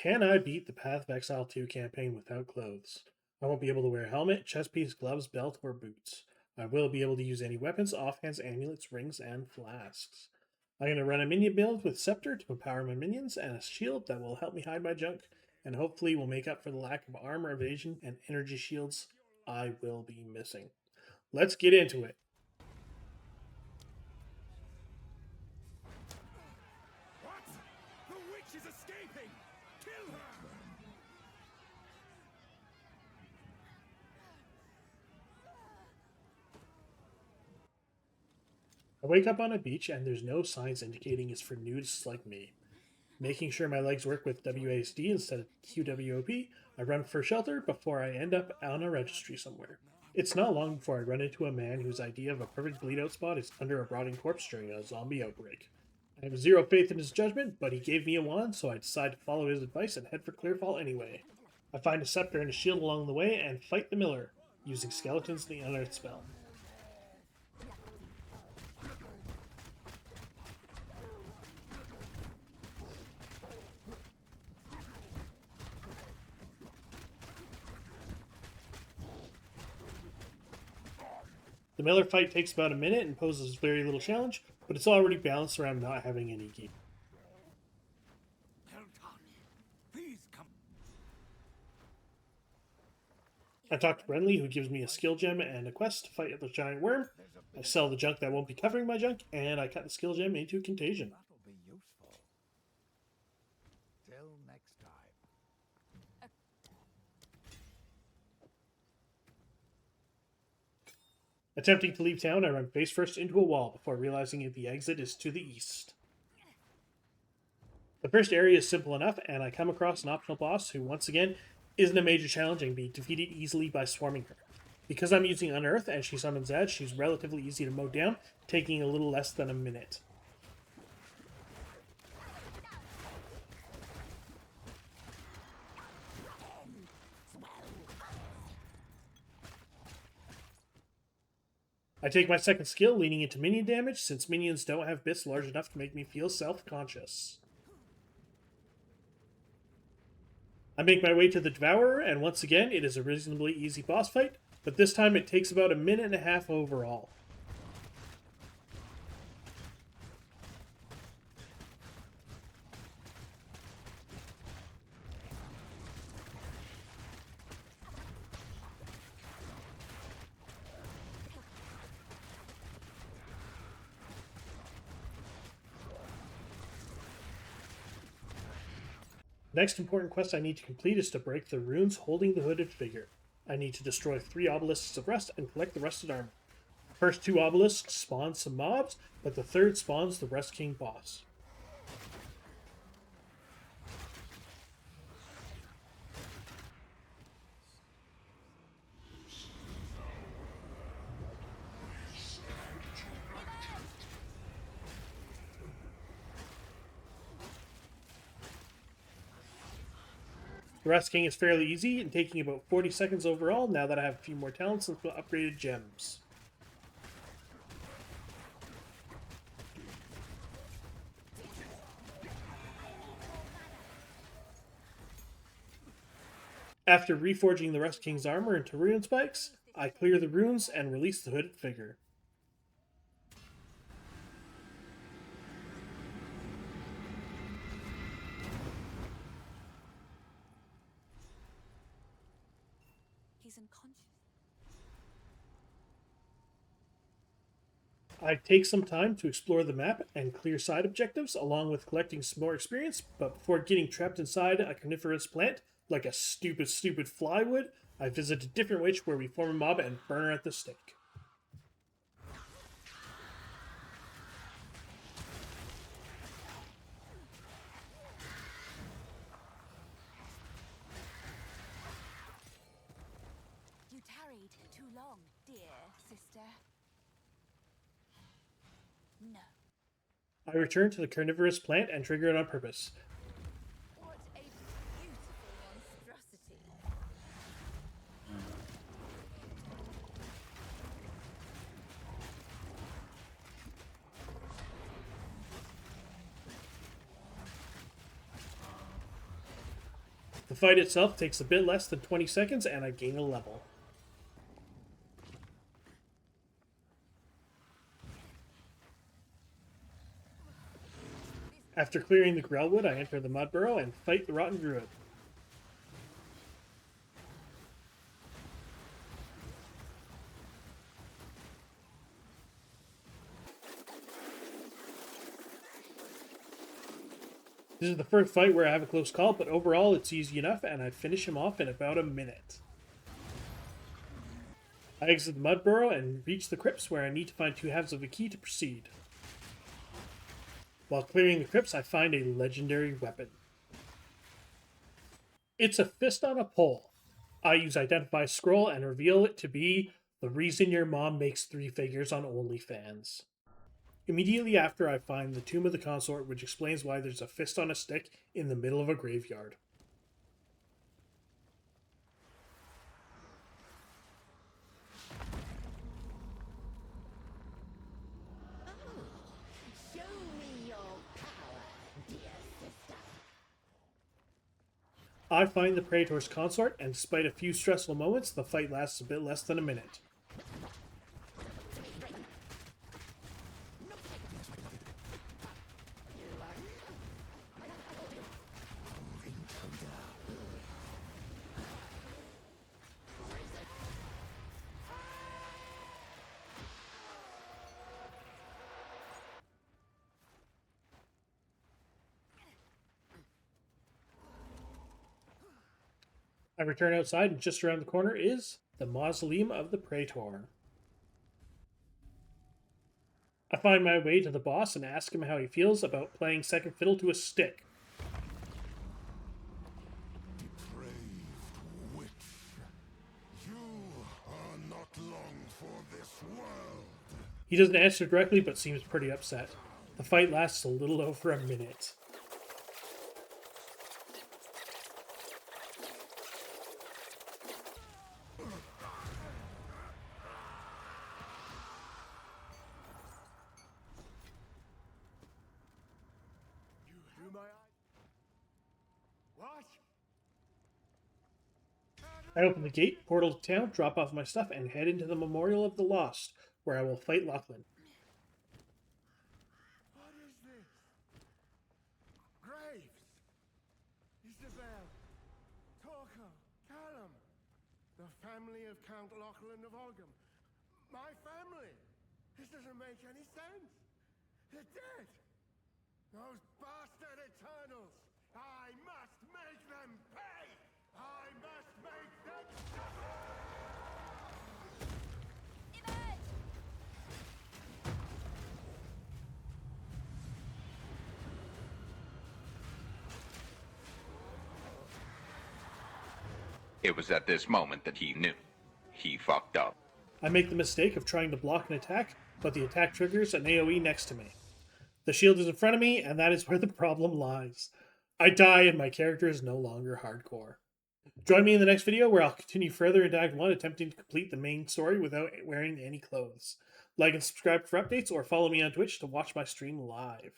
Can I beat the Path of Exile 2 campaign without clothes? I won't be able to wear a helmet, chest piece, gloves, belt, or boots. I will be able to use any weapons, offhands, amulets, rings, and flasks. I'm going to run a minion build with Scepter to empower my minions and a shield that will help me hide my junk, and hopefully will make up for the lack of armor evasion and energy shields I will be missing. Let's get into it. What? The witch is escaping! Kill her! I wake up on a beach and there's no signs indicating it's for nudists like me. Making sure my legs work with WASD instead of QWOP, I run for shelter before I end up on a registry somewhere. It's not long before I run into a man whose idea of a perfect bleed out spot is under a rotting corpse during a zombie outbreak. I have zero faith in his judgment, but he gave me a wand, so I decide to follow his advice and head for Clearfall anyway. I find a scepter and a shield along the way and fight the miller, using skeletons and the unearth spell. The Miller fight takes about a minute and poses very little challenge, but it's already balanced around not having any gear. Please come. I talk to Brenly, who gives me a skill gem and a quest to fight the giant worm. I sell the junk that won't be covering my junk, and I cut the skill gem into contagion. That'll be useful. Till next time. Attempting to leave town, I run face first into a wall before realizing the exit is to the east. The first area is simple enough, and I come across an optional boss who, once again, isn't a major challenge and be defeated easily by swarming her. Because I'm using Unearth and she summons Zed, she's relatively easy to mow down, taking a little less than a minute. I take my second skill, leaning into minion damage, since minions don't have bits large enough to make me feel self-conscious. I make my way to the Devourer, and once again, it is a reasonably easy boss fight, but this time it takes about a minute and a half overall. The next important quest I need to complete is to break the runes holding the hooded figure. I need to destroy 3 obelisks of rust and collect the rusted armor. The first 2 obelisks spawn some mobs, but the third spawns the Rust King boss. The Rust King is fairly easy and taking about 40 seconds overall now that I have a few more talents and some upgraded gems. After reforging the Rust King's armor into rune spikes, I clear the runes and release the hooded figure. He's unconscious. I take some time to explore the map and clear side objectives, along with collecting some more experience, but before getting trapped inside a carnivorous plant, like a stupid fly would, I visit a different witch where we form a mob and burn her at the stake. You tarried too long, dear sister. No. I return to the carnivorous plant and trigger it on purpose. What a beautiful monstrosity. The fight itself takes a bit less than 20 seconds and I gain a level. After clearing the Grellwood, I enter the Mud Burrow and fight the Rotten Druid. This is the first fight where I have a close call, but overall it's easy enough and I finish him off in about a minute. I exit the Mud Burrow and reach the crypts where I need to find 2 halves of a key to proceed. While clearing the crypts, I find a legendary weapon. It's a fist on a pole. I use Identify Scroll and reveal it to be the reason your mom makes 3 figures on OnlyFans. Immediately after, I find the Tomb of the Consort, which explains why there's a fist on a stick in the middle of a graveyard. Show me your power, dear sister. I find the Praetor's Consort, and despite a few stressful moments, the fight lasts a bit less than a minute. I return outside, and just around the corner is the Mausoleum of the Praetor. I find my way to the boss and ask him how he feels about playing second fiddle to a stick. Depraved witch. You are not long for this world. He doesn't answer directly, but seems pretty upset. The fight lasts a little over a minute. You threw my eye. What? I open the gate, portal to town, drop off my stuff, and head into the Memorial of the Lost, where I will fight Lachlan. What is this? Graves. Isabel. Torco. Callum. The family of Count Lachlan of Olgam. My family. This doesn't make any sense. They're dead. Those bastard Eternals. I must make them pay. I must make them suffer. Emerge! It was at this moment that he knew. He fucked up. I make the mistake of trying to block an attack, but the attack triggers an AoE next to me. The shield is in front of me, and that is where the problem lies. I die, and my character is no longer hardcore. Join me in the next video where I'll continue further into Act 1, attempting to complete the main story without wearing any clothes. Like and subscribe for updates, or follow me on Twitch to watch my stream live.